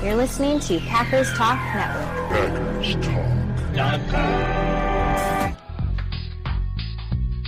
You're listening to Packers Talk Network.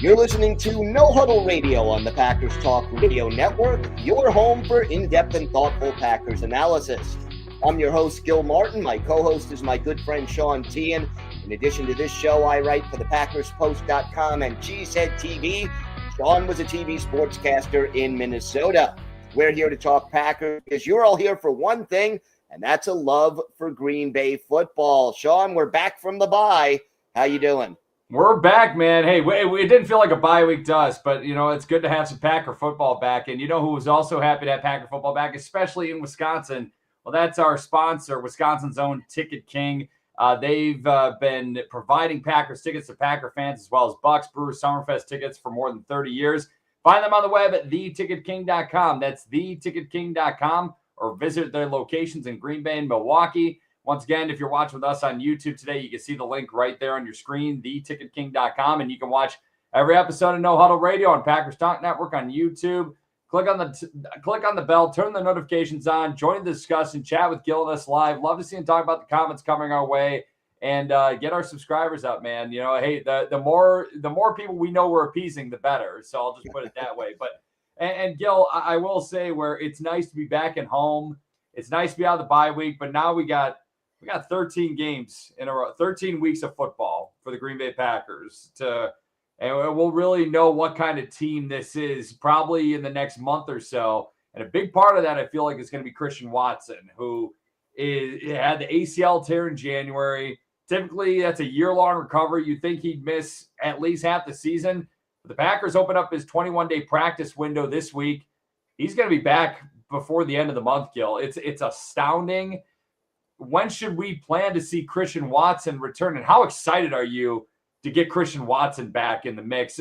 You're listening to No Huddle Radio on the Packers Talk Radio Network, your home for in-depth and thoughtful Packers analysis. I'm your host, Gil Martin. My co-host is my good friend, Sean Tehan. In addition to this show, I write for the PackersPost.com and Cheesehead TV. Sean was a TV sportscaster in Minnesota. We're here to talk Packers because you're all here for one thing, and that's a love for Green Bay football. Sean, we're back from the bye. How you doing? We're back, man. Hey, it didn't feel like a bye week to us, but, you know, it's good to have some Packer football back. And you know who was also happy to have Packer football back, especially in Wisconsin? Well, that's our sponsor, Wisconsin's own Ticket King. They've been providing Packers tickets to Packer fans as well as Bucks, Brewers, Summerfest tickets for more than 30 years. Find them on the web at theticketking.com. That's theticketking.com, or visit their locations in Green Bay and Milwaukee. Once again, if you're watching with us on YouTube today, you can see the link right there on your screen, theticketking.com, and you can watch every episode of No Huddle Radio on Packers Talk Network on YouTube. Click on the bell, turn the notifications on, join the discussion, chat with Gil and us live. Love to see and talk about the comments coming our way, and get our subscribers up, man. You know, hey, the more people we know we're appeasing, the better. So I'll just put it that way. But and Gil, I will say, where it's nice to be back at home. It's nice to be out of the bye week, but now we got 13 games in a row, 13 weeks of football for the Green Bay Packers and we'll really know what kind of team this is probably in the next month or so. And a big part of that, I feel like, is going to be Christian Watson, who had the ACL tear in January. Typically, that's a year-long recovery. You'd think he'd miss at least half the season. But the Packers open up his 21-day practice window this week. He's going to be back before the end of the month, Gil. It's astounding. When should we plan to see Christian Watson return? And how excited are you to get Christian Watson back in the mix?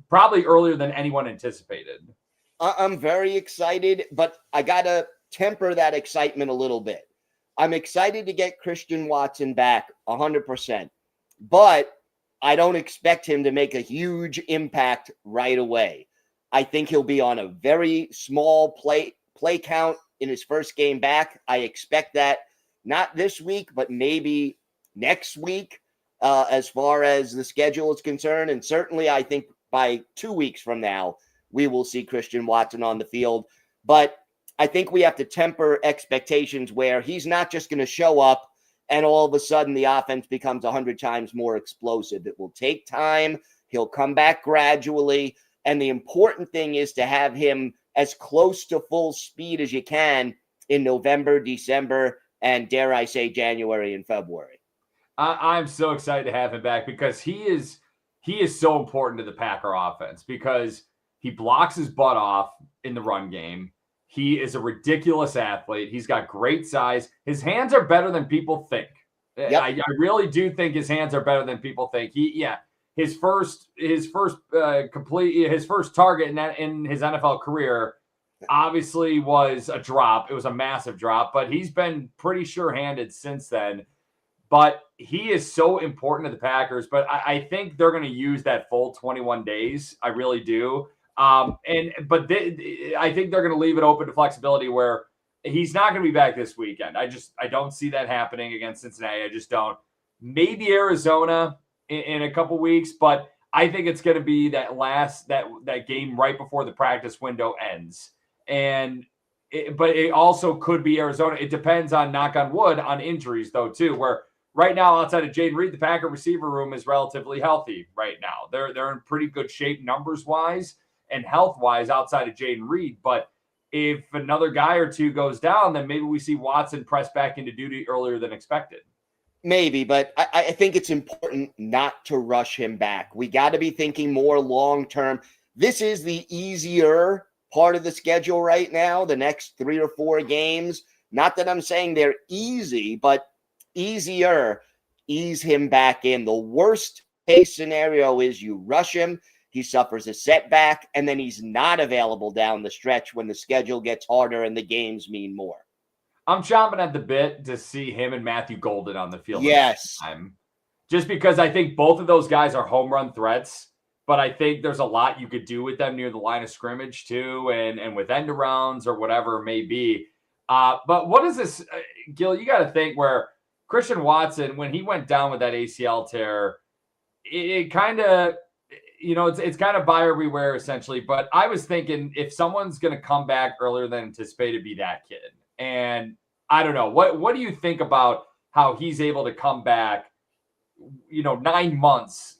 Probably earlier than anyone anticipated. I'm very excited, but I got to temper that excitement a little bit. I'm excited to get Christian Watson back 100%, but I don't expect him to make a huge impact right away. I think he'll be on a very small play count in his first game back. I expect that not this week, but maybe next week. As far as the schedule is concerned. And certainly I think by 2 weeks from now, we will see Christian Watson on the field. But I think we have to temper expectations where he's not just going to show up and all of a sudden the offense becomes 100 times more explosive. It will take time. He'll come back gradually. And the important thing is to have him as close to full speed as you can in November, December, and dare I say January and February. I'm so excited to have him back because he is so important to the Packer offense because he blocks his butt off in the run game. He is a ridiculous athlete. He's got great size. His hands are better than people think. Yep. I really do think his hands are better than people think. His first target in his NFL career obviously was a drop. It was a massive drop, but he's been pretty sure-handed since then. But he is so important to the Packers. But I think they're going to use that full 21 days. I really do. I think they're going to leave it open to flexibility where he's not going to be back this weekend. I don't see that happening against Cincinnati. I just don't. Maybe Arizona in a couple weeks, but I think it's going to be that game right before the practice window ends. But it also could be Arizona. It depends on, knock on wood, on injuries though too, where right now, outside of Jaden Reed, the Packer receiver room is relatively healthy right now. They're in pretty good shape numbers-wise and health-wise outside of Jaden Reed. But if another guy or two goes down, then maybe we see Watson press back into duty earlier than expected. Maybe, but I think it's important not to rush him back. We got to be thinking more long-term. This is the easier part of the schedule right now, the next 3 or 4 games. Not that I'm saying they're easy, but easier. Ease him back in. The worst case scenario is you rush him, he suffers a setback, and then he's not available down the stretch when the schedule gets harder and the games mean more. I'm chomping at the bit to see him and Matthew Golden on the field. Yes. Just because I think both of those guys are home run threats, but I think there's a lot you could do with them near the line of scrimmage too, and with end arounds or whatever it may be. But what is this, Gil? You got to think where Christian Watson, when he went down with that ACL tear, it kind of, it's kind of buyer beware essentially. But I was thinking if someone's going to come back earlier than anticipated, be that kid. And I don't know. What do you think about how he's able to come back, 9 months,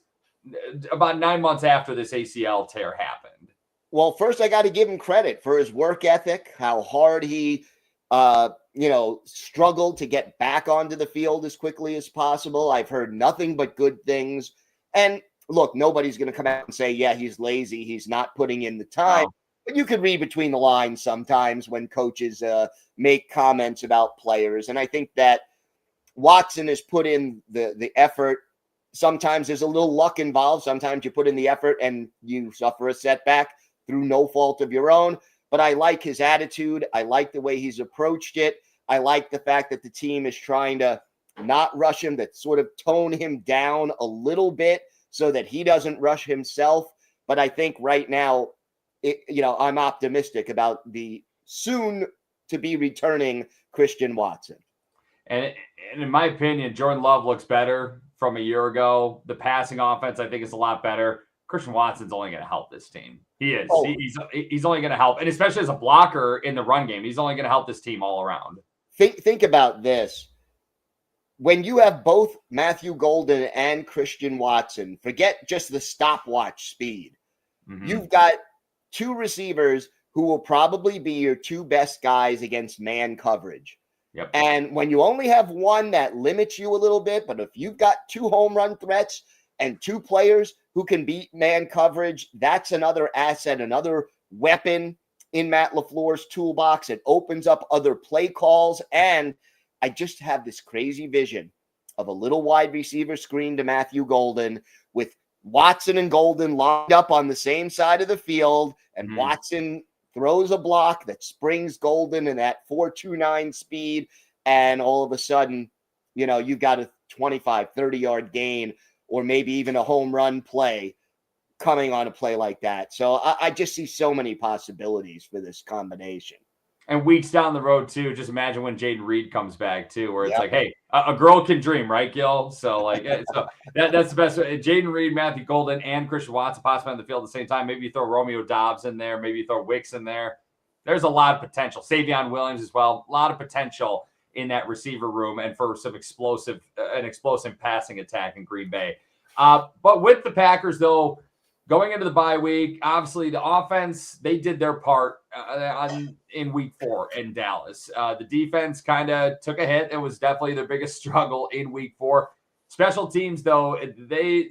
about 9 months after this ACL tear happened? Well, first I got to give him credit for his work ethic, how hard he struggled to get back onto the field as quickly as possible. I've heard nothing but good things. And look, nobody's going to come out and say, yeah, he's lazy, he's not putting in the time. No. But you could read between the lines sometimes when coaches make comments about players. And I think that Watson has put in the effort. Sometimes there's a little luck involved. Sometimes you put in the effort and you suffer a setback through no fault of your own. But I like his attitude. I like the way he's approached it. I like the fact that the team is trying to not rush him, that sort of tone him down a little bit so that he doesn't rush himself. But I think right now, I'm optimistic about the soon to be returning Christian Watson. And in my opinion, Jordan Love looks better from a year ago. The passing offense, I think, is a lot better. Christian Watson's only going to help this team. He is. Oh. He's only going to help. And especially as a blocker in the run game, he's only going to help this team all around. Think about this. When you have both Matthew Golden and Christian Watson, forget just the stopwatch speed. Mm-hmm. You've got two receivers who will probably be your two best guys against man coverage. Yep. And when you only have one, that limits you a little bit. But if you've got two home run threats and two players who can beat man coverage, that's another asset, another weapon in Matt LaFleur's toolbox. It opens up other play calls. And I just have this crazy vision of a little wide receiver screen to Matthew Golden with Watson and Golden lined up on the same side of the field, and Watson throws a block that springs Golden in that 4.29 speed, and all of a sudden, you've got a 25, 30-yard gain or maybe even a home run play coming on a play like that. So I just see so many possibilities for this combination. And weeks down the road, too, just imagine when Jaden Reed comes back, too, where it's like, hey, a girl can dream, right, Gil? So, that's the best. Jaden Reed, Matthew Golden, and Christian Watson possibly on the field at the same time. Maybe you throw Romeo Doubs in there. Maybe you throw Wicks in there. There's a lot of potential. Savion Williams as well. A lot of potential in that receiver room and for some explosive passing attack in Green Bay. But with the Packers, though, going into the bye week, obviously the offense, they did their part in week 4 in Dallas. The defense kind of took a hit. It was definitely their biggest struggle in week 4. Special teams, though,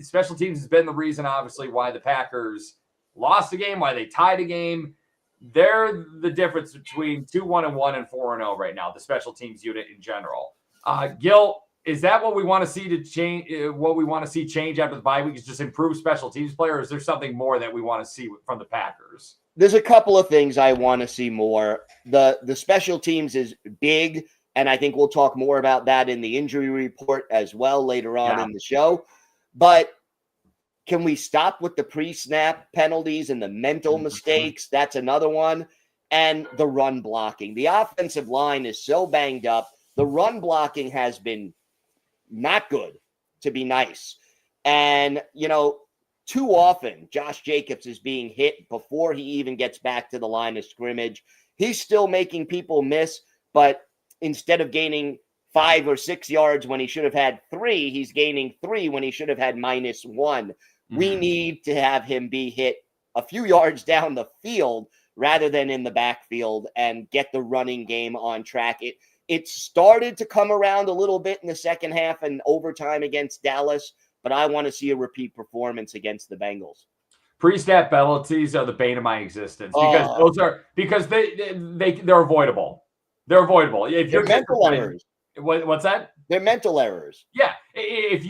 special teams has been the reason, obviously, why the Packers lost the game, why they tied a game. They're the difference between 2-1-1 and 4-0 right now, the special teams unit in general. Gil, is that what we want to see to change? What we want to see change after the bye week is just improve special teams play, or is there something more that we want to see from the Packers? There's a couple of things I want to see more. The special teams is big, and I think we'll talk more about that in the injury report as well later on in the show. But can we stop with the pre-snap penalties and the mental mistakes? That's another one. And the run blocking. The offensive line is so banged up. The run blocking has been not good, to be nice. And, too often Josh Jacobs is being hit before he even gets back to the line of scrimmage. He's still making people miss, but instead of gaining 5 or 6 yards when he should have had 3, he's gaining 3 when he should have had -1. We need to have him be hit a few yards down the field rather than in the backfield and get the running game on track. It started to come around a little bit in the second half and overtime against Dallas, but I want to see a repeat performance against the Bengals. Pre-snap penalties are the bane of my existence because they're avoidable. They're avoidable. If you're mental errors. What's that? They're mental errors. Yeah. If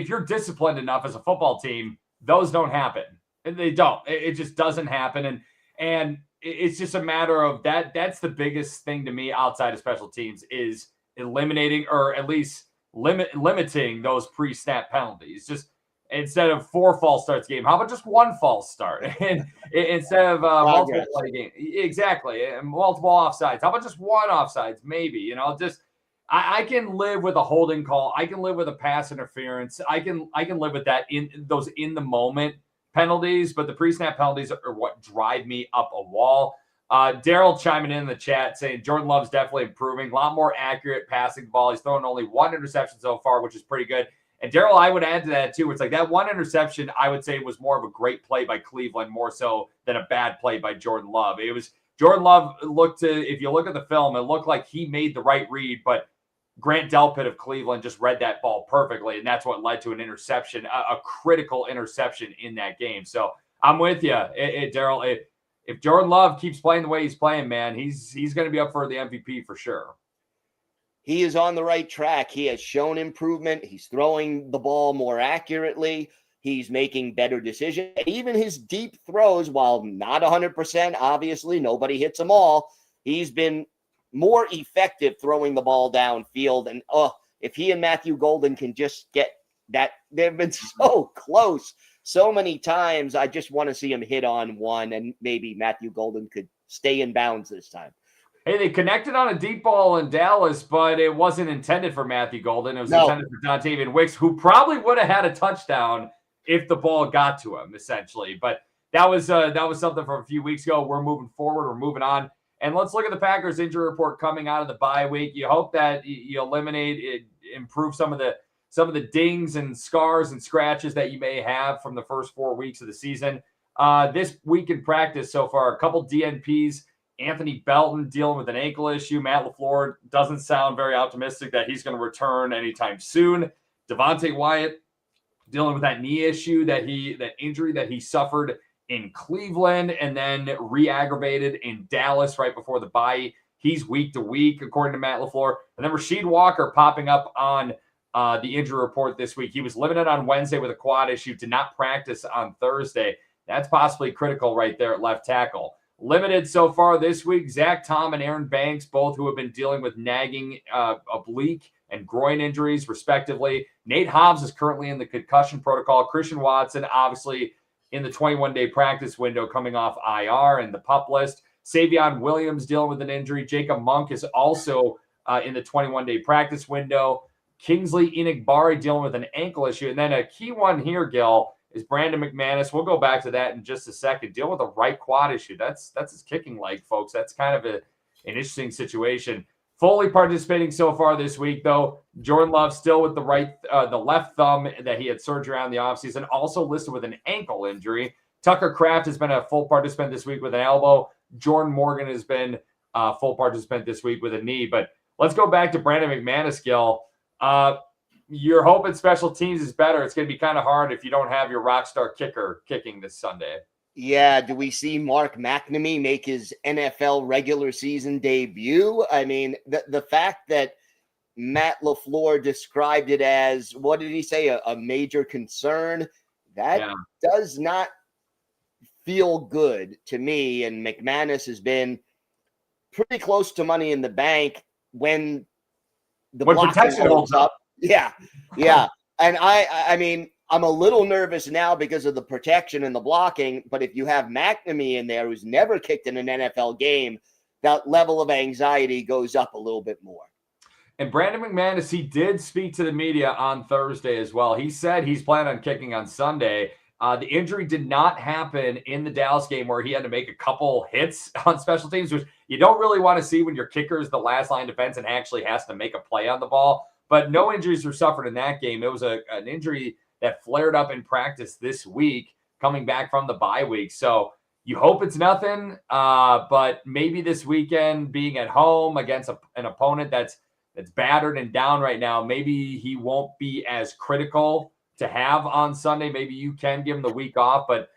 you're disciplined enough as a football team, those don't happen. And they don't. It just doesn't happen. And it's just a matter of that. That's the biggest thing to me outside of special teams is eliminating or at least limiting those pre-snap penalties. Just instead of 4 false starts game? How about just 1 false start? And instead of multiple play game, exactly, and multiple offsides. How about just 1 offsides? Maybe, you know, just I can live with a holding call. I can live with a pass interference. I can live with that in those in the moment penalties, but the pre-snap penalties are what drive me up a wall. Daryl chiming in the chat saying Jordan Love's definitely improving, a lot more accurate passing the ball. He's thrown only 1 interception so far, which is pretty good. And Daryl, I would add to that too. It's like that 1 interception, I would say, was more of a great play by Cleveland, more so than a bad play by Jordan Love. It was Jordan Love if you look at the film, it looked like he made the right read, but Grant Delpit of Cleveland just read that ball perfectly, and that's what led to an interception, a critical interception in that game. So I'm with you, Daryl. If Jordan Love keeps playing the way he's playing, man, he's going to be up for the MVP for sure. He is on the right track. He has shown improvement. He's throwing the ball more accurately. He's making better decisions. Even his deep throws, while not 100%, obviously, nobody hits them all. He's been more effective throwing the ball downfield. And if he and Matthew Golden can just get that, they've been so close so many times. I just want to see him hit on one, and maybe Matthew Golden could stay in bounds this time. Hey, they connected on a deep ball in Dallas, but it wasn't intended for Matthew Golden. It was intended for Dontavian Wicks, who probably would have had a touchdown if the ball got to him, essentially. But that was something from a few weeks ago. We're moving forward. We're moving on. And let's look at the Packers injury report coming out of the bye week. You hope that you eliminate it, improve some of the dings and scars and scratches that you may have from the first 4 weeks of the season. This week in practice so far, a couple DNPs. Anthony Belton dealing with an ankle issue. Matt LaFleur doesn't sound very optimistic that he's going to return anytime soon. Devontae Wyatt dealing with that knee issue, that injury that he suffered in Cleveland and then re-aggravated in Dallas right before the bye. He's week to week, according to Matt LaFleur. And then Rasheed Walker popping up on the injury report this week. He was limited on Wednesday with a quad issue, did not practice on Thursday. That's possibly critical right there at left tackle. Limited so far this week, Zach Tom and Aaron Banks, both who have been dealing with nagging oblique and groin injuries, respectively. Nate Hobbs is currently in the concussion protocol. Christian Watson, obviously, in the 21-day practice window coming off IR and the PUP list. Savion Williams dealing with an injury. Jacob Monk is also in the 21-day practice window. Kingsley Enagbari dealing with an ankle issue. And then a key one here, Gil, is Brandon McManus. We'll go back to that in just a second. Dealing with a right quad issue. That's his kicking leg, folks. That's kind of an interesting situation. Fully participating so far this week, though. Jordan Love still with the left thumb that he had surgery on in the offseason, also listed with an ankle injury. Tucker Kraft has been a full participant this week with an elbow. Jordan Morgan has been a full participant this week with a knee. But let's go back to Brandon McManus, Gil. You're hoping special teams is better. It's going to be kind of hard if you don't have your rock star kicker kicking this Sunday. Yeah, do we see Mark McNamee make his NFL regular season debut? I mean, the fact that Matt LaFleur described it as, what did he say, a major concern, that does not feel good to me. And McManus has been pretty close to Money in the Bank when protection holds up. Yeah. And I mean, I'm a little nervous now because of the protection and the blocking, but if you have McNamee in there who's never kicked in an NFL game, that level of anxiety goes up a little bit more. And Brandon McManus, he did speak to the media on Thursday as well. He said he's planning on kicking on Sunday. The injury did not happen in the Dallas game where he had to make a couple hits on special teams, which you don't really want to see when your kicker is the last line defense and actually has to make a play on the ball. But no injuries were suffered in that game. It was an injury that flared up in practice this week, coming back from the bye week. So you hope it's nothing, but maybe this weekend, being at home against an opponent that's battered and down right now, maybe he won't be as critical to have on Sunday. Maybe you can give him the week off, but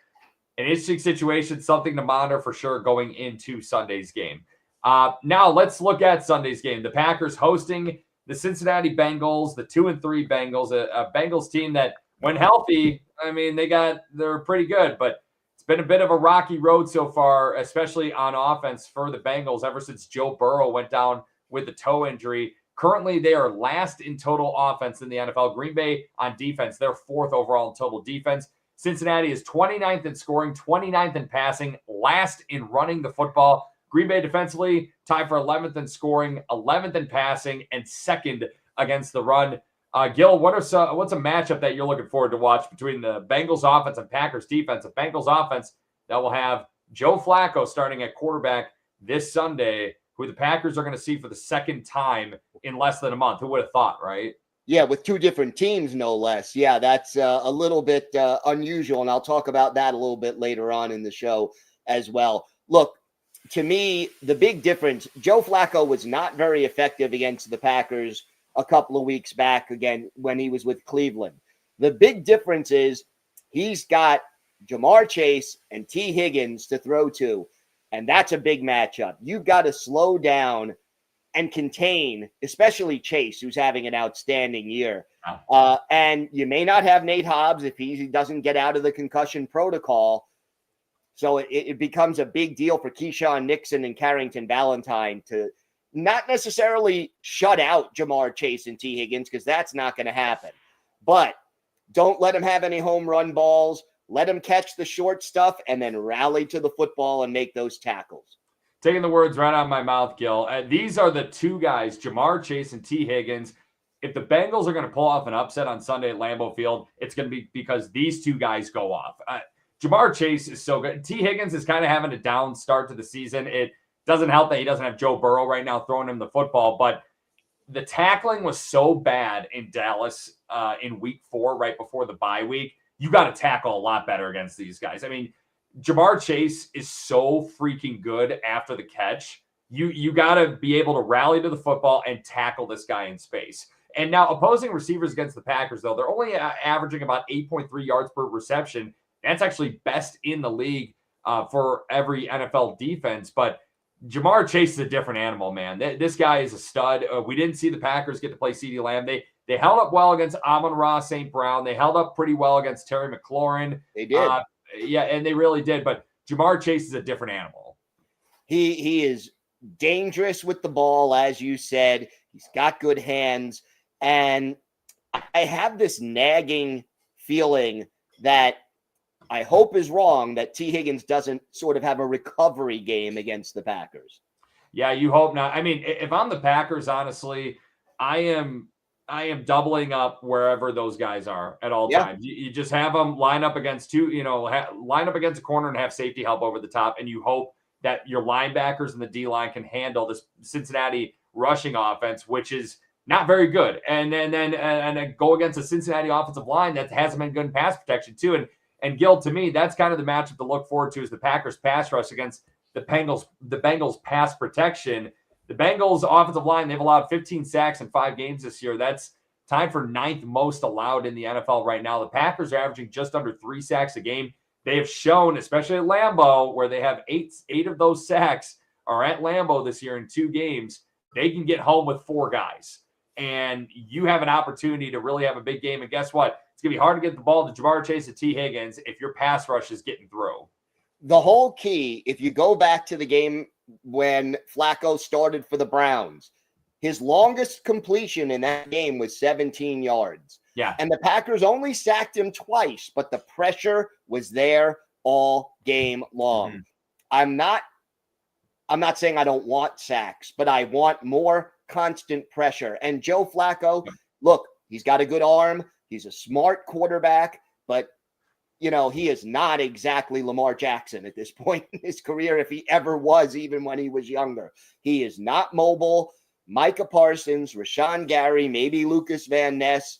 an interesting situation, something to monitor for sure going into Sunday's game. Now let's look at Sunday's game. The Packers hosting the Cincinnati Bengals, the 2-3 Bengals, a Bengals team that, when healthy, I mean, they're pretty good, but it's been a bit of a rocky road so far, especially on offense for the Bengals ever since Joe Burrow went down with a toe injury. Currently, they are last in total offense in the NFL. Green Bay on defense, they're 4th overall in total defense. Cincinnati is 29th in scoring, 29th in passing, last in running the football. Green Bay defensively tied for 11th in scoring, 11th in passing, and 2nd against the run. Gil, what's a matchup that you're looking forward to watch between the Bengals offense and Packers defense? A Bengals offense that will have Joe Flacco starting at quarterback this Sunday, who the Packers are going to see for the second time in less than a month. Who would have thought, right? Yeah, with 2 different teams, no less. Yeah, that's a little bit unusual, and I'll talk about that a little bit later on in the show as well. Look, to me, the big difference, Joe Flacco was not very effective against the Packers a couple of weeks back, again, when he was with Cleveland. The big difference is he's got Jamar Chase and T. Higgins to throw to, and that's a big matchup. You've got to slow down and contain, especially Chase, who's having an outstanding year. And you may not have Nate Hobbs if he doesn't get out of the concussion protocol. So it becomes a big deal for Keyshawn Nixon and Carrington Valentine to not necessarily shut out Jamar Chase and T. Higgins, because that's not going to happen. But don't let him have any home run balls. Let him catch the short stuff and then rally to the football and make those tackles. Taking the words right out of my mouth, Gil. These are the 2 guys, Jamar Chase and T. Higgins. If the Bengals are going to pull off an upset on Sunday at Lambeau Field, it's going to be because these 2 guys go off. Jamar Chase is so good. T. Higgins is kind of having a down start to the season. It doesn't help that he doesn't have Joe Burrow right now throwing him the football, but the tackling was so bad in Dallas in week 4, right before the bye week. You got to tackle a lot better against these guys. I mean, Jamar Chase is so freaking good after the catch. You got to be able to rally to the football and tackle this guy in space. And now opposing receivers against the Packers, though, they're only averaging about 8.3 yards per reception. That's actually best in the league for every NFL defense. But Jamar Chase is a different animal, man. This guy is a stud. We didn't see the Packers get to play CeeDee Lamb. They held up well against Amon-Ra St. Brown. They held up pretty well against Terry McLaurin. They did. Yeah, and they really did. But Jamar Chase is a different animal. He is dangerous with the ball, as you said. He's got good hands. And I have this nagging feeling that I hope is wrong, that T. Higgins doesn't sort of have a recovery game against the Packers. Yeah, you hope not. I mean, if I'm the Packers, honestly, I am doubling up wherever those guys are at all times. You just have them line up against line up against a corner and have safety help over the top, and you hope that your linebackers and the D-line can handle this Cincinnati rushing offense, which is not very good. And then go against a Cincinnati offensive line that hasn't been good in pass protection too. And Gil, to me, that's kind of the matchup to look forward to, is the Packers pass rush against the Bengals pass protection. The Bengals offensive line, they've allowed 15 sacks in 5 games this year. That's tied for 9th most allowed in the NFL right now. The Packers are averaging just under 3 sacks a game. They have shown, especially at Lambeau, where they have 8 of those sacks are at Lambeau this year in 2 games. They can get home with 4 guys. And you have an opportunity to really have a big game. And guess what? It's going to be hard to get the ball to Jamar Chase and T. Higgins if your pass rush is getting through. The whole key, if you go back to the game when Flacco started for the Browns, his longest completion in that game was 17 yards. Yeah. And the Packers only sacked him twice, but the pressure was there all game long. Mm-hmm. I'm not saying I don't want sacks, but I want more constant pressure. And Joe Flacco, look, he's got a good arm. He's a smart quarterback, but he is not exactly Lamar Jackson at this point in his career, if he ever was, even when he was younger. He is not mobile. Micah Parsons, Rashawn Gary, maybe Lucas Van Ness.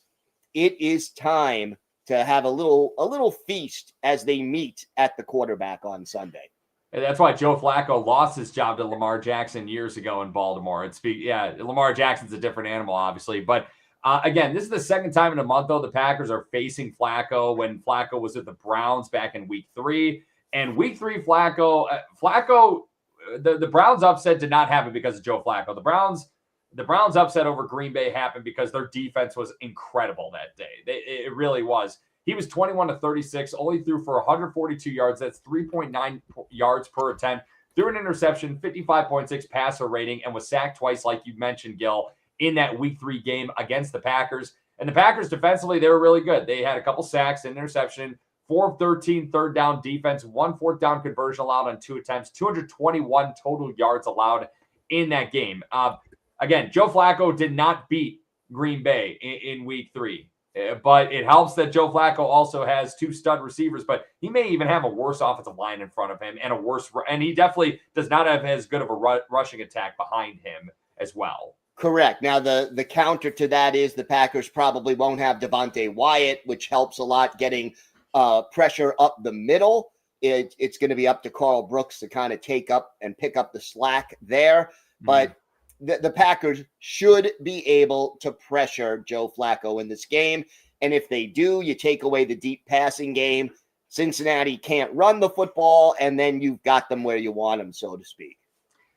It is time to have a little feast as they meet at the quarterback on Sunday. And that's why Joe Flacco lost his job to Lamar Jackson years ago in Baltimore. Lamar Jackson's a different animal, obviously, but again, this is the second time in a month, though, the Packers are facing Flacco, when Flacco was with the Browns back in week 3. And week 3, Flacco, the Browns upset did not happen because of Joe Flacco. The Browns upset over Green Bay happened because their defense was incredible that day. It really was. He was 21-36, only threw for 142 yards. That's 3.9 yards per attempt. Threw an interception, 55.6 passer rating, and was sacked twice, like you mentioned, Gil. in that week 3 game against the Packers. And the Packers defensively, they were really good. They had a couple sacks, an interception, 4 of 13 third down defense, 1 fourth down conversion allowed on 2 attempts, 221 total yards allowed in that game. Again, Joe Flacco did not beat Green Bay in week 3. But it helps that Joe Flacco also has 2 stud receivers, but he may even have a worse offensive line in front of him and he definitely does not have as good of a rushing attack behind him as well. Correct. Now, the counter to that is the Packers probably won't have Devontae Wyatt, which helps a lot getting pressure up the middle. It's going to be up to Carl Brooks to kind of take up and pick up the slack there. But the Packers should be able to pressure Joe Flacco in this game. And if they do, you take away the deep passing game. Cincinnati can't run the football, and then you've got them where you want them, so to speak.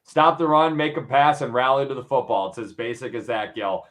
Stop the run, make a pass, and rally to the football. It's as basic as that, Gil.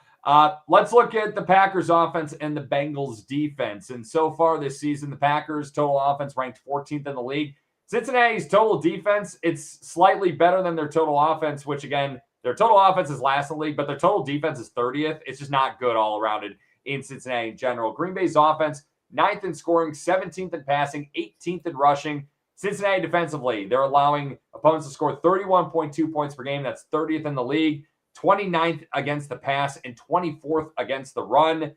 Let's look at the Packers offense and the Bengals defense. And so far this season, the Packers total offense ranked 14th in the league. Cincinnati's total defense, it's slightly better than their total offense, which again, their total offense is last in the league, but their total defense is 30th. It's just not good all around in Cincinnati in general. Green Bay's offense, 9th in scoring, 17th in passing, 18th in rushing. Cincinnati defensively, they're allowing opponents to score 31.2 points per game. That's 30th in the league, 29th against the pass, and 24th against the run.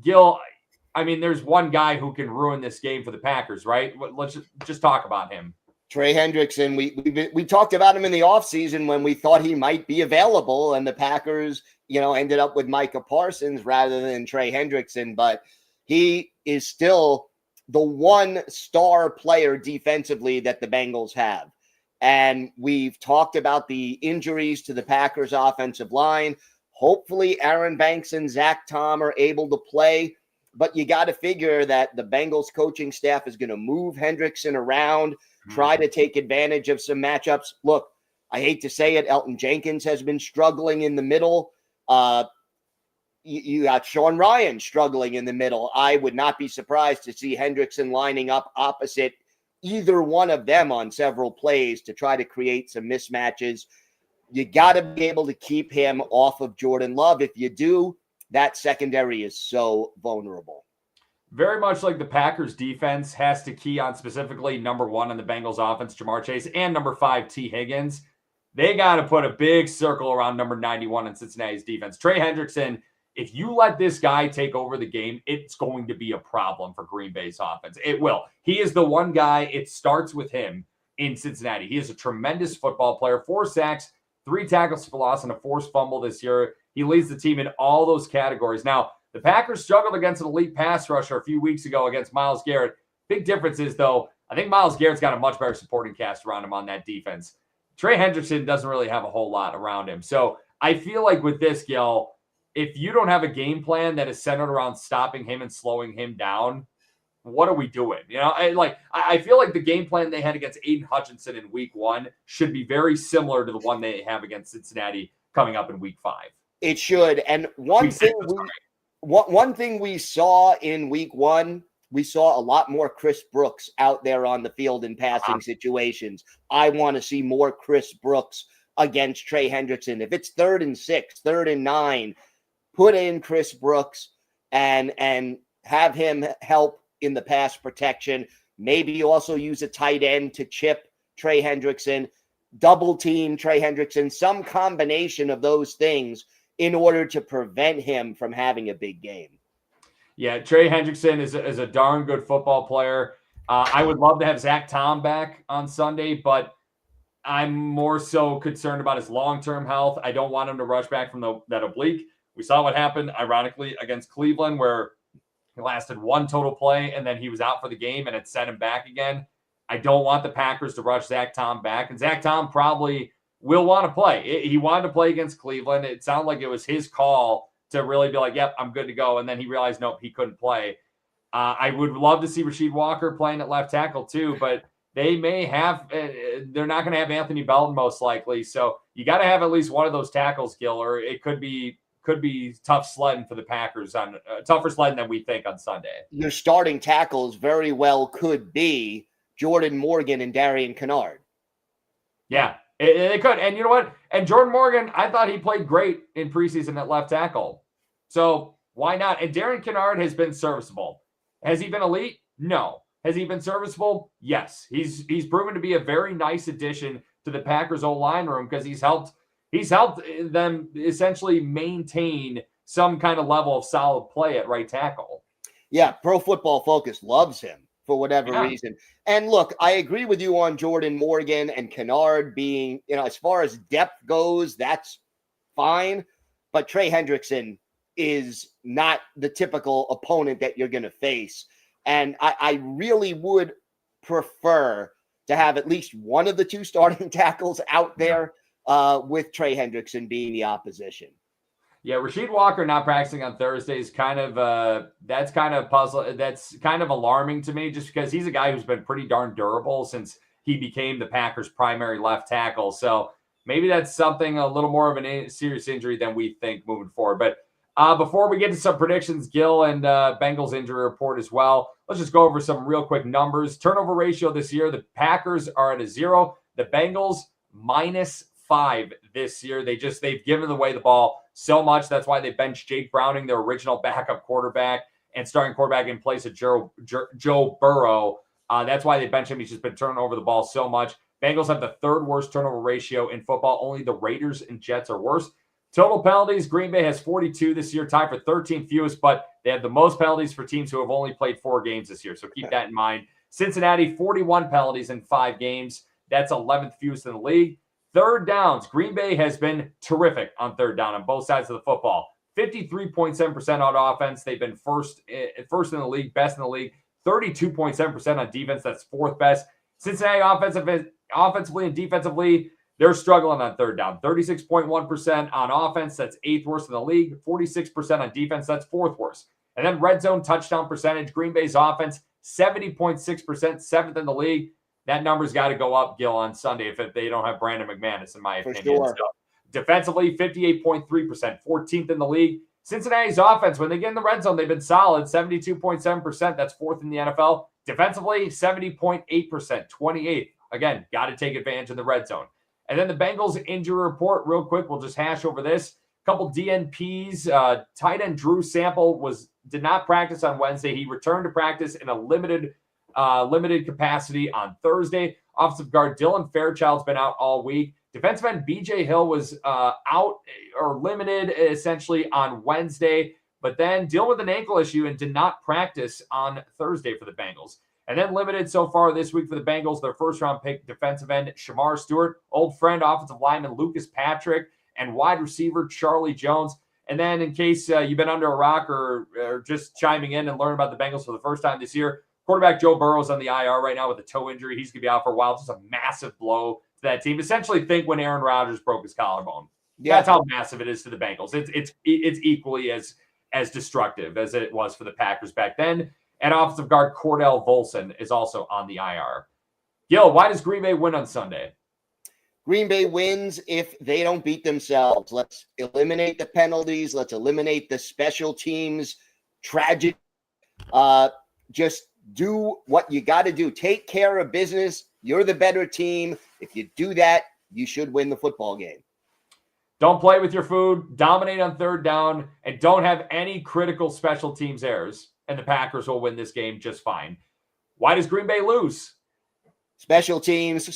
Gil, I mean, there's one guy who can ruin this game for the Packers, right? Let's just talk about him. Trey Hendrickson, we talked about him in the offseason when we thought he might be available, and the Packers, ended up with Micah Parsons rather than Trey Hendrickson, but he is still the one star player defensively that the Bengals have. And we've talked about the injuries to the Packers offensive line. Hopefully Aaron Banks and Zach Tom are able to play, but you got to figure that the Bengals coaching staff is going to move Hendrickson around, try to take advantage of some matchups. Look, I hate to say it, Elton Jenkins has been struggling in the middle. You got Sean Ryan struggling in the middle. I would not be surprised to see Hendrickson lining up opposite either one of them on several plays to try to create some mismatches. You got to be able to keep him off of Jordan Love. If you do, that secondary is so vulnerable. Very much like the Packers defense has to key on specifically number 1 on the Bengals offense, Jamar Chase, and number 5, T. Higgins. They got to put a big circle around number 91 in Cincinnati's defense. Trey Hendrickson, if you let this guy take over the game, it's going to be a problem for Green Bay's offense. It will. He is the one guy. It starts with him in Cincinnati. He is a tremendous football player. 4 sacks, 3 tackles for loss, and a forced fumble this year. He leads the team in all those categories. Now, the Packers struggled against an elite pass rusher a few weeks ago against Myles Garrett. Big difference is, though, I think Myles Garrett's got a much better supporting cast around him on that defense. Trey Hendrickson doesn't really have a whole lot around him. So I feel like with this, Gil, if you don't have a game plan that is centered around stopping him and slowing him down, what are we doing? I feel like the game plan they had against Aiden Hutchinson in week 1 should be very similar to the one they have against Cincinnati coming up in week 5. It should. And one thing we saw in week 1, we saw a lot more Chris Brooks out there on the field in passing situations. I want to see more Chris Brooks against Trey Hendrickson. If it's 3rd and 6, 3rd and 9, put in Chris Brooks and have him help in the pass protection. Maybe you also use a tight end to chip Trey Hendrickson, double team Trey Hendrickson, some combination of those things in order to prevent him from having a big game. Yeah, Trey Hendrickson is a darn good football player. I would love to have Zach Tom back on Sunday, but I'm more so concerned about his long-term health. I don't want him to rush back from that oblique. We saw what happened, ironically, against Cleveland, where he lasted 1 total play, and then he was out for the game, and it set him back again. I don't want the Packers to rush Zach Tom back, and Zach Tom probably will want to play. He wanted to play against Cleveland. It sounded like it was his call to really be like, yep, I'm good to go, and then he realized, nope, he couldn't play. I would love to see Rasheed Walker playing at left tackle too, but they may have they're not going to have Anthony Belton most likely, so you got to have at least one of those tackles, Gil, or it could be tough sledding for the Packers on tougher sledding than we think on Sunday. Your starting tackles very well could be Jordan Morgan and Darian Kennard. Yeah, They could. And you know what? And Jordan Morgan, I thought he played great in preseason at left tackle. So why not? And Darren Kennard has been serviceable. Has he been elite? No. Has he been serviceable? Yes. He's proven to be a very nice addition to the Packers O-line room because he's helped them essentially maintain some kind of level of solid play at right tackle. Yeah, Pro Football Focus loves him for whatever reason. And look, I agree with you on Jordan Morgan and Kennard being, as far as depth goes, that's fine. But Trey Hendrickson is not the typical opponent that you're going to face. And I really would prefer to have at least one of the two starting tackles out there with Trey Hendrickson being the opposition. Yeah, Rasheed Walker not practicing on Thursday is kind of that's kind of puzzle. That's kind of alarming to me, just because he's a guy who's been pretty darn durable since he became the Packers' primary left tackle. So maybe that's something a little more of a serious injury than we think moving forward. But before we get to some predictions, Gil and Bengals injury report as well, let's just go over some real quick numbers. Turnover ratio this year, the Packers are at a 0. The Bengals -5 this year. They've given away the ball so much. That's why they benched Jake Browning, their original backup quarterback, and starting quarterback in place of Joe Burrow. That's why they benched him. He's just been turning over the ball so much. Bengals have the 3rd worst turnover ratio in football. Only the Raiders and Jets are worse. Total penalties, Green Bay has 42 this year, tied for 13th fewest, but they have the most penalties for teams who have only played 4 games this year. So keep that in mind. Cincinnati, 41 penalties in 5 games. That's 11th fewest in the league. Third downs, Green Bay has been terrific on third down on both sides of the football. 53.7% on offense. They've been first in the league, best in the league. 32.7% on defense. That's 4th best. Cincinnati offensively and defensively, they're struggling on third down. 36.1% on offense. That's 8th worst in the league. 46% on defense. That's 4th worst. And then red zone touchdown percentage, Green Bay's offense, 70.6%, 7th in the league. That number's got to go up, Gil, on Sunday if they don't have Brandon McManus, in my opinion. Sure. So, defensively, 58.3%, 14th in the league. Cincinnati's offense, when they get in the red zone, they've been solid, 72.7%. That's 4th in the NFL. Defensively, 70.8%, 28th. Again, got to take advantage of the red zone. And then the Bengals injury report, real quick, we'll just hash over this. A couple DNPs. Tight end Drew Sample did not practice on Wednesday. He returned to practice in a limited capacity on Thursday. Offensive guard Dylan Fairchild's been out all week. Defensive end BJ Hill was out or limited essentially on Wednesday, but then dealing with an ankle issue and did not practice on Thursday for the Bengals. And then limited so far this week for the Bengals, their 1st-round pick defensive end Shamar Stewart, old friend offensive lineman Lucas Patrick, and wide receiver Charlie Jones. And then in case you've been under a rock or just chiming in and learning about the Bengals for the first time this year, quarterback Joe Burrow is on the IR right now with a toe injury. He's going to be out for a while. It's just a massive blow to that team. Essentially, think when Aaron Rodgers broke his collarbone. Yeah. That's how massive it is to the Bengals. It's equally as destructive as it was for the Packers back then. And offensive guard Cordell Volson is also on the IR. Gil, why does Green Bay win on Sunday? Green Bay wins if they don't beat themselves. Let's eliminate the penalties. Let's eliminate the special teams tragedy. Just do what you got to do. Take care of business. You're the better team. If you do that, you should win the football game. Don't play with your food. Dominate on third down. And don't have any critical special teams errors. And the Packers will win this game just fine. Why does Green Bay lose? Special teams.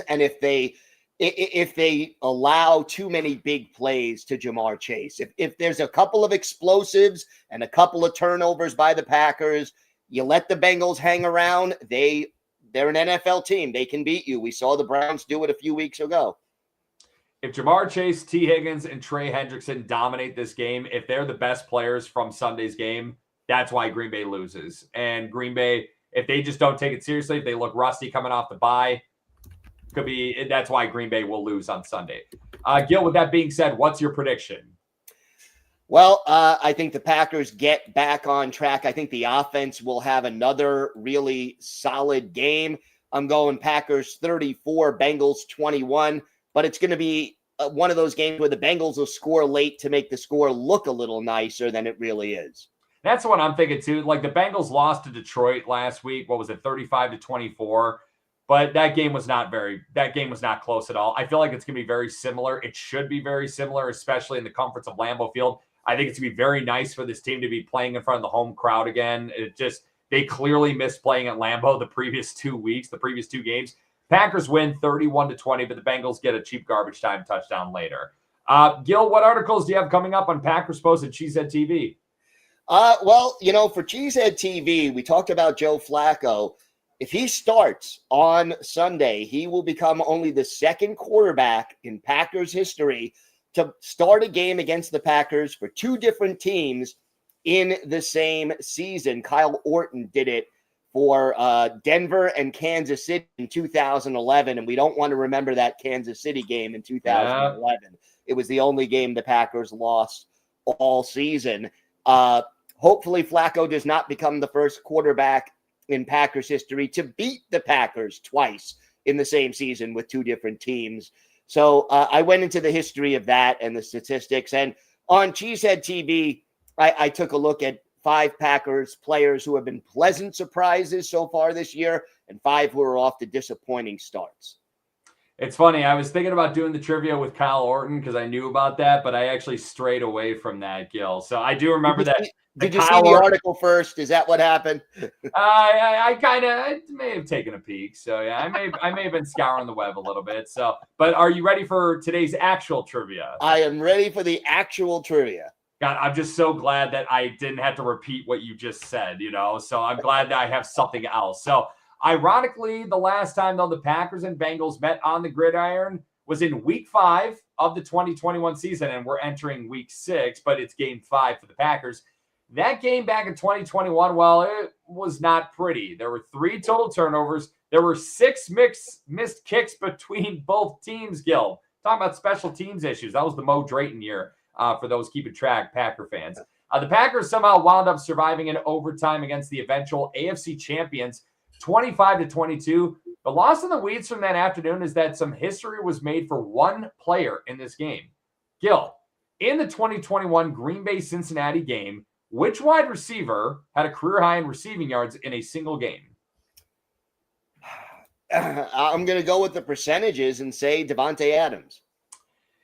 And if they allow too many big plays to Jamar Chase, if there's a couple of explosives and a couple of turnovers by the Packers, you let the Bengals hang around. They're an NFL team. They can beat you. We saw the Browns do it a few weeks ago. If Jamar Chase, T. Higgins, and Trey Hendrickson dominate this game, if they're the best players from Sunday's game, that's why Green Bay loses. And Green Bay, if they just don't take it seriously, if they look rusty coming off the bye, that's why Green Bay will lose on Sunday. Gil, with that being said, what's your prediction? Well, I think the Packers get back on track. I think the offense will have another really solid game. I'm going Packers 34, Bengals 21. But it's going to be one of those games where the Bengals will score late to make the score look a little nicer than it really is. That's what I'm thinking too. Like the Bengals lost to Detroit last week. What was it, 35-24? But that game was not close at all. I feel like it's going to be very similar. It should be very similar, especially in the comforts of Lambeau Field. I think it's going to be very nice for this team to be playing in front of the home crowd again. They clearly missed playing at Lambeau the previous 2 weeks, the previous 2 games. Packers win 31-20, but the Bengals get a cheap garbage time touchdown later. Gil, what articles do you have coming up on Packers Post at Cheesehead TV? Well, for Cheesehead TV, we talked about Joe Flacco. If he starts on Sunday, he will become only the second quarterback in Packers history to start a game against the Packers for 2 different teams in the same season. Kyle Orton did it for Denver and Kansas City in 2011, and we don't want to remember that Kansas City game in 2011. Yeah. It was the only game the Packers lost all season. Hopefully Flacco does not become the first quarterback in Packers history to beat the Packers twice in the same season with 2 different teams. So I went into the history of that and the statistics. And on Cheesehead TV, I took a look at 5 Packers players who have been pleasant surprises so far this year and 5 who are off to disappointing starts. It's funny. I was thinking about doing the trivia with Kyle Orton because I knew about that, but I actually strayed away from that, Gil. So I do remember that. Did you see the article first? Is that what happened? I may have taken a peek. So yeah, I may have been scouring the web a little bit. So, but are you ready for today's actual trivia? I am ready for the actual trivia. God, I'm just so glad that I didn't have to repeat what you just said, So I'm glad that I have something else. So ironically, the last time, though, the Packers and Bengals met on the gridiron was in Week 5 of the 2021 season, and we're entering Week 6, but it's Game 5 for the Packers. That game back in 2021, well, it was not pretty. There were 3 total turnovers. There were 6 missed kicks between both teams, Gil. Talking about special teams issues. That was the Mo Drayton year for those keeping track, Packer fans. The Packers somehow wound up surviving in overtime against the eventual AFC champions, 25-22. The loss in the weeds from that afternoon is that some history was made for one player in this game. Gil, in the 2021 Green Bay-Cincinnati game, which wide receiver had a career high in receiving yards in a single game? I'm going to go with the percentages and say Davante Adams.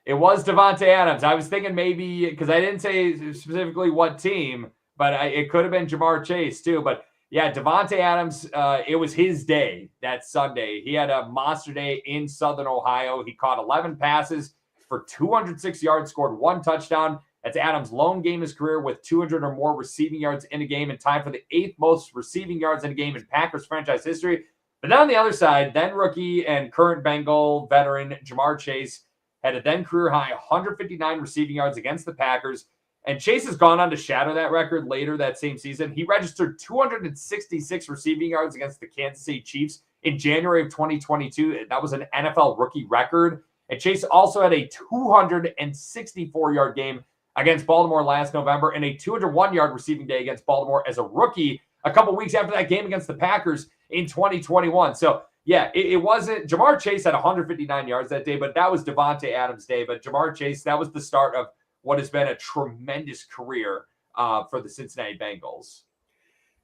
It was Davante Adams. I was thinking maybe, because I didn't say specifically what team, but it could have been Jamar Chase too. But yeah, Davante Adams, it was his day that Sunday. He had a monster day in Southern Ohio. He caught 11 passes for 206 yards, scored 1 touchdown. That's Adams' lone game in his career with 200 or more receiving yards in a game, and tied for the 8th most receiving yards in a game in Packers franchise history. But then on the other side, then rookie and current Bengal veteran Jamar Chase had a then career high 159 receiving yards against the Packers. And Chase has gone on to shatter that record later that same season. He registered 266 receiving yards against the Kansas City Chiefs in January of 2022. That was an NFL rookie record. And Chase also had a 264-yard game against Baltimore last November and a 201-yard receiving day against Baltimore as a rookie a couple weeks after that game against the Packers in 2021. So, yeah, it wasn't – Jamar Chase had 159 yards that day, but that was Davante Adams' day. But Jamar Chase, that was the start of what has been a tremendous career for the Cincinnati Bengals.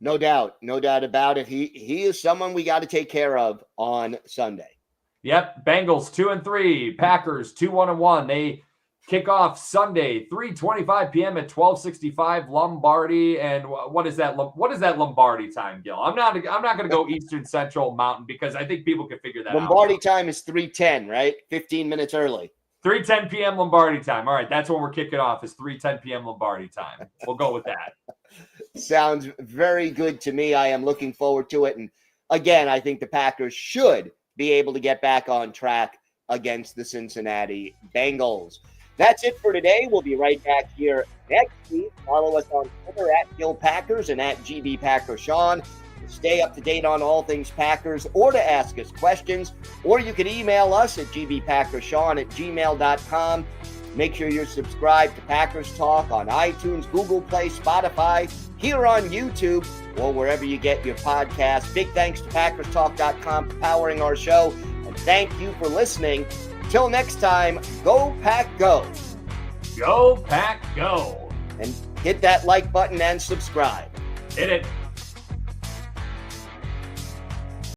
No doubt about it. He is someone we got to take care of on Sunday. Yep, Bengals 2-3, Packers 2-1-1. They kick off Sunday, 3:25 p.m. at 1265 Lombardi. And what is that Lombardi time, Gil? I'm not going to go Eastern Central Mountain because I think people can figure that Lombardi out. Time is 3:10, right? 15 minutes early. 3:10 p.m. Lombardi time. All right, that's when we're kicking off is 3:10 p.m. Lombardi time. We'll go with that. Sounds very good to me. I am looking forward to it. And again, I think the Packers should be able to get back on track against the Cincinnati Bengals. That's it for today. We'll be right back here next week. Follow us on Twitter at Gil Packers and at GB Packer Sean to stay up to date on all things Packers or to ask us questions. Or you can email us at gbpackersean@gmail.com. Make sure you're subscribed to Packers Talk on iTunes, Google Play, Spotify, here on YouTube, or wherever you get your podcasts. Big thanks to PackersTalk.com for powering our show. And thank you for listening. Till next time, go Pack Go. Go Pack Go. And hit that like button and subscribe. Hit it.